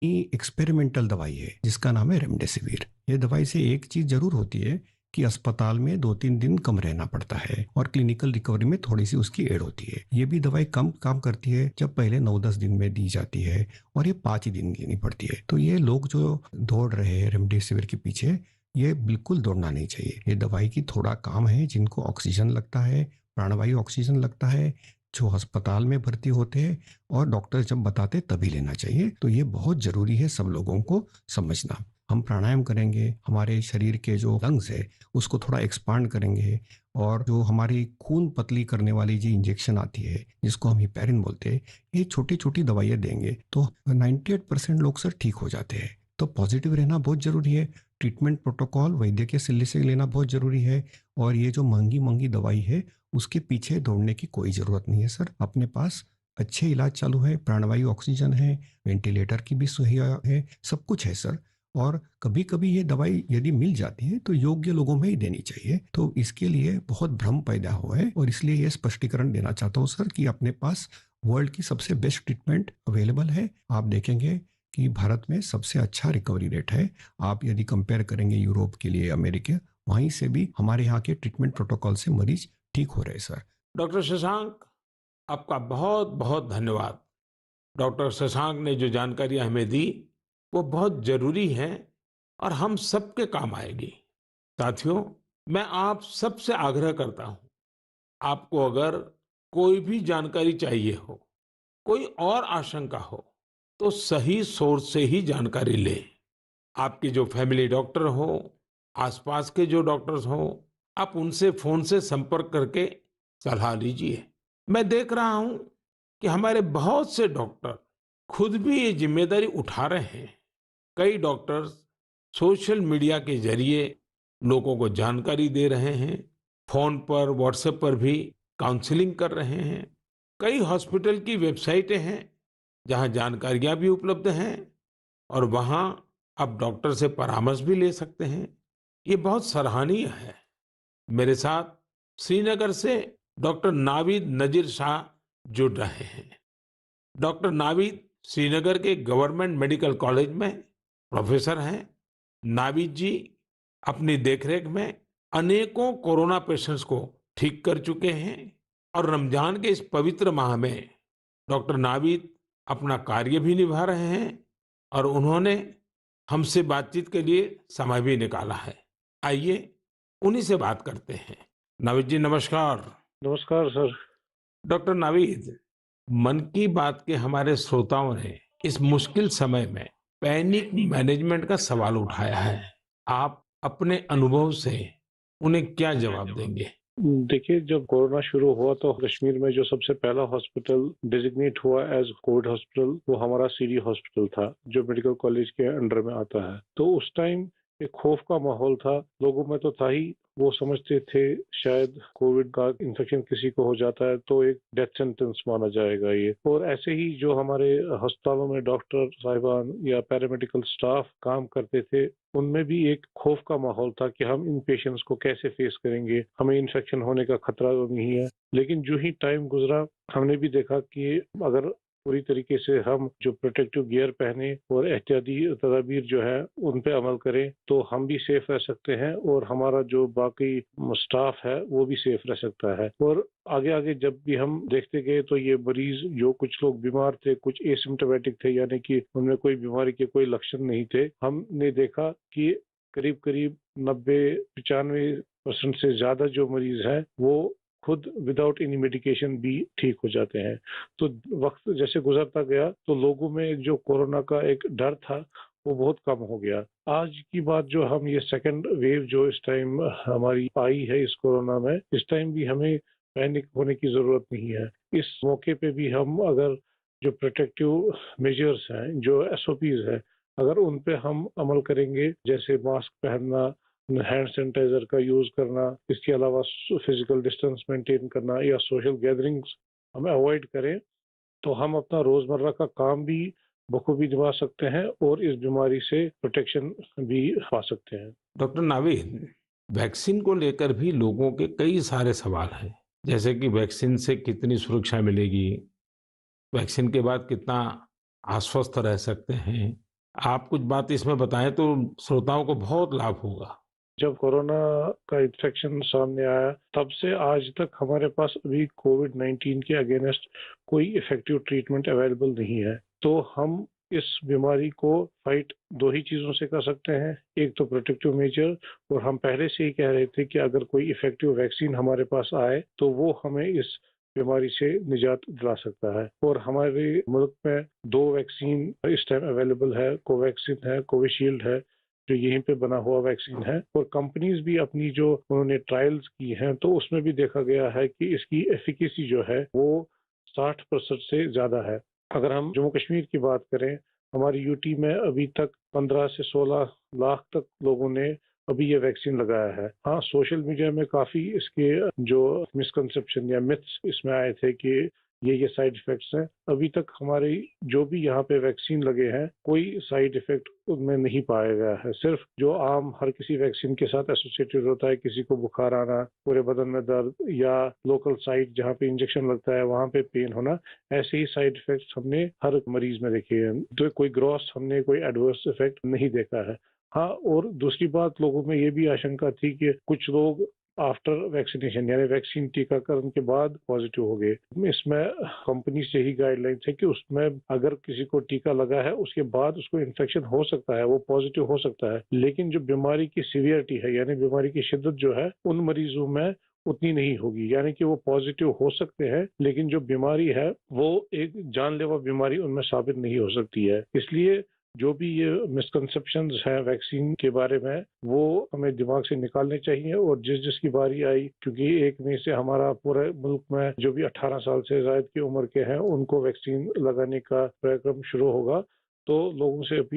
Experimental दवाई है जिसका नाम है रेमडेसिविर। ये दवाई से एक चीज जरूर होती है कि अस्पताल में 2-3 दिन कम रहना पड़ता है और क्लिनिकल रिकवरी में थोड़ी सी उसकी एड होती है। ये भी दवाई कम काम करती है जब पहले 9-10 दिन में दी जाती है और ये 5 ही दिन लेनी पड़ती है। तो ये लोग जो दौड़ रहे हैं रेमडेसिविर के पीछे, ये बिल्कुल दौड़ना नहीं चाहिए। ये दवाई की थोड़ा काम है, जिनको ऑक्सीजन लगता है, प्राणवायु ऑक्सीजन लगता है, जो अस्पताल में भर्ती होते हैं और डॉक्टर जब बताते तभी लेना चाहिए। तो ये बहुत जरूरी है सब लोगों को समझना। हम प्राणायाम करेंगे, हमारे शरीर के जो लंग्स है उसको थोड़ा एक्सपांड करेंगे, और जो हमारी खून पतली करने वाली जो इंजेक्शन आती है जिसको हम हिपैरिन बोलते हैं, ये छोटी छोटी दवाइयाँ देंगे तो 98% लोग सर ठीक हो जाते हैं। तो पॉजिटिव रहना बहुत जरूरी है। ट्रीटमेंट प्रोटोकॉल वैद्य के सलाह से लेना बहुत जरूरी है। और ये जो महंगी महंगी दवाई है उसके पीछे दौड़ने की कोई जरूरत नहीं है सर। अपने पास अच्छे इलाज चालू है, प्राणवायु ऑक्सीजन है, वेंटिलेटर की भी सुविधा है, सब कुछ है सर। और कभी कभी ये दवाई यदि मिल जाती है तो योग्य लोगों में ही देनी चाहिए। तो इसके लिए बहुत भ्रम पैदा हुआ है और इसलिए ये स्पष्टीकरण देना चाहता हूँ सर कि अपने पास वर्ल्ड की सबसे बेस्ट ट्रीटमेंट अवेलेबल है। आप देखेंगे कि भारत में सबसे अच्छा रिकवरी रेट है। आप यदि कंपेयर करेंगे यूरोप के लिए, अमेरिका, वहीं से भी हमारे यहाँ के ट्रीटमेंट प्रोटोकॉल से मरीज ठीक हो रहे हैं सर। डॉक्टर शशांक, आपका बहुत बहुत धन्यवाद। डॉक्टर शशांक ने जो जानकारियां हमें दी वो बहुत जरूरी है और हम सबके काम आएगी। साथियों, मैं आप सबसे आग्रह करता हूं, आपको अगर कोई भी जानकारी चाहिए हो, कोई और आशंका हो, तो सही सोर्स से ही जानकारी लें। आपके जो फैमिली डॉक्टर हो, आसपास के जो डॉक्टर्स हो, आप उनसे फोन से संपर्क करके सलाह लीजिए। मैं देख रहा हूं कि हमारे बहुत से डॉक्टर खुद भी ये जिम्मेदारी उठा रहे हैं। कई डॉक्टर्स सोशल मीडिया के जरिए लोगों को जानकारी दे रहे हैं, फोन पर, व्हाट्सएप पर भी काउंसलिंग कर रहे हैं। कई हॉस्पिटल की वेबसाइटें हैं जहां जानकारियां भी उपलब्ध हैं और वहां आप डॉक्टर से परामर्श भी ले सकते हैं। ये बहुत सराहनीय है। मेरे साथ श्रीनगर से डॉक्टर नावीद नजीर शाह जुड़ रहे हैं। डॉक्टर नावीद श्रीनगर के गवर्नमेंट मेडिकल कॉलेज में प्रोफेसर हैं। नावीद जी अपनी देखरेख में अनेकों कोरोना पेशेंट्स को ठीक कर चुके हैं और रमजान के इस पवित्र माह में डॉक्टर नावीद अपना कार्य भी निभा रहे हैं और उन्होंने हमसे बातचीत के लिए समय भी निकाला है। आइए उन्हीं से बात करते हैं। नावीद जी, नमस्कार। नमस्कार सर। डॉक्टर नावीद, मन की बात के हमारे श्रोताओं ने इस मुश्किल समय में पैनिक मैनेजमेंट का सवाल उठाया है। आप अपने अनुभव से उन्हें क्या जवाब देंगे? देखिए, जब कोरोना शुरू हुआ तो कश्मीर में जो सबसे पहला हॉस्पिटल डेजिग्नेट हुआ एज कोविड हॉस्पिटल वो हमारा सीडी हॉस्पिटल था, जो मेडिकल कॉलेज के अंडर में आता है। तो उस टाइम एक खौफ का माहौल था, लोगों में तो था ही। वो समझते थे शायद कोविड का इन्फेक्शन किसी को हो जाता है तो एक डेथ सेंटेंस माना जाएगा ये। और ऐसे ही जो हमारे अस्पतालों में डॉक्टर साहिबान या पैरामेडिकल स्टाफ काम करते थे, उनमें भी एक खौफ का माहौल था कि हम इन पेशेंट्स को कैसे फेस करेंगे, हमें इन्फेक्शन होने का खतरा तो नहीं है। लेकिन जो ही टाइम गुजरा, हमने भी देखा कि अगर पूरी तरीके से हम जो प्रोटेक्टिव गियर पहने और एहतियाती तदाबीर जो है उन पे अमल करें तो हम भी सेफ रह सकते हैं और हमारा जो बाकी स्टाफ है वो भी सेफ रह सकता है। और आगे आगे जब भी हम देखते गए तो ये मरीज, जो कुछ लोग बीमार थे, कुछ एसिम्प्टोमेटिक थे, यानी कि उनमें कोई बीमारी के कोई लक्षण नहीं थे, हमने देखा कि करीब करीब 90-95% से ज्यादा जो मरीज है वो खुद विदाउट एनी मेडिकेशन भी ठीक हो जाते हैं। तो वक्त जैसे गुजरता गया तो लोगों में जो कोरोना का एक डर था वो बहुत कम हो गया। आज की बात जो हम ये सेकंड वेव जो इस टाइम हमारी आई है इस कोरोना में, इस टाइम भी हमें पैनिक होने की जरूरत नहीं है। इस मौके पे भी हम अगर जो प्रोटेक्टिव मेजर्स हैं, जो एसओपीज है, अगर उन पे हम अमल करेंगे, जैसे मास्क पहनना, हैंड सैनिटाइजर का यूज करना, इसके अलावा फिजिकल डिस्टेंस मेंटेन करना या सोशल गैदरिंग्स हम अवॉइड करें, तो हम अपना रोजमर्रा का काम भी बखूबी निभा सकते हैं और इस बीमारी से प्रोटेक्शन भी पा सकते हैं। डॉक्टर नावीद, वैक्सीन को लेकर भी लोगों के कई सारे सवाल हैं, जैसे कि वैक्सीन से कितनी सुरक्षा मिलेगी, वैक्सीन के बाद कितना आश्वस्त रह सकते हैं, आप कुछ बात इसमें बताएं तो श्रोताओं को बहुत लाभ होगा। जब कोरोना का इन्फेक्शन सामने आया तब से आज तक हमारे पास अभी कोविड-19 के अगेंस्ट कोई इफेक्टिव ट्रीटमेंट अवेलेबल नहीं है। तो हम इस बीमारी को फाइट दो ही चीजों से कर सकते हैं। एक तो प्रोटेक्टिव मेजर, और हम पहले से ही कह रहे थे कि अगर कोई इफेक्टिव वैक्सीन हमारे पास आए तो वो हमें इस बीमारी से निजात दिला सकता है। और हमारे मुल्क में 2 वैक्सीन इस टाइम अवेलेबल है, कोवैक्सीन है, कोविशील्ड है, जो यहीं पे बना हुआ वैक्सीन है। और कंपनीज भी अपनी जो उन्होंने ट्रायल्स की हैं तो उसमें भी देखा गया है कि इसकी एफिकेसी जो है वो 60% से ज्यादा है। अगर हम जम्मू कश्मीर की बात करें, हमारी यूटी में अभी तक 15 से 16 लाख तक लोगों ने अभी ये वैक्सीन लगाया है। हाँ, सोशल मीडिया में काफी इसके जो मिसकंसेप्शन या मिथ्स इसमें आए थे कि ये साइड इफेक्ट्स हैं। अभी तक हमारी जो भी यहाँ पे वैक्सीन लगे हैं कोई साइड इफेक्ट उनमें नहीं पाया गया है। सिर्फ जो आम हर किसी वैक्सीन के साथ एसोसिएटेड होता है, किसी को बुखार आना, पूरे बदन में दर्द, या लोकल साइट जहाँ पे इंजेक्शन लगता है वहाँ पे पेन होना, ऐसे ही साइड इफेक्ट्स हमने हर मरीज में देखे हैं। तो कोई ग्रॉस हमने कोई एडवर्स इफेक्ट नहीं देखा है। हाँ, और दूसरी बात, लोगों में ये भी आशंका थी कि कुछ लोग आफ्टर वैक्सीनेशन यानी वैक्सीन टीकाकरण के बाद पॉजिटिव हो गए। इसमें कंपनी से ही गाइडलाइन है कि उसमें अगर किसी को टीका लगा है उसके बाद उसको इन्फेक्शन हो सकता है, वो पॉजिटिव हो सकता है, लेकिन जो बीमारी की सीवियरिटी है यानी बीमारी की शिद्दत जो है उन मरीजों में उतनी नहीं होगी। यानी कि वो पॉजिटिव हो सकते हैं लेकिन जो बीमारी है वो एक जानलेवा बीमारी उनमें साबित नहीं हो सकती है। इसलिए जो भी ये मिसकंसेप्शंस हैं वैक्सीन के बारे में वो हमें दिमाग से निकालने चाहिए। और जिसकी बारी आई, क्योंकि 1 मई से हमारा पूरे मुल्क में जो भी 18 साल से ज्यादा की उम्र के हैं उनको वैक्सीन लगाने का कार्यक्रम शुरू होगा, तो लोगों से अपील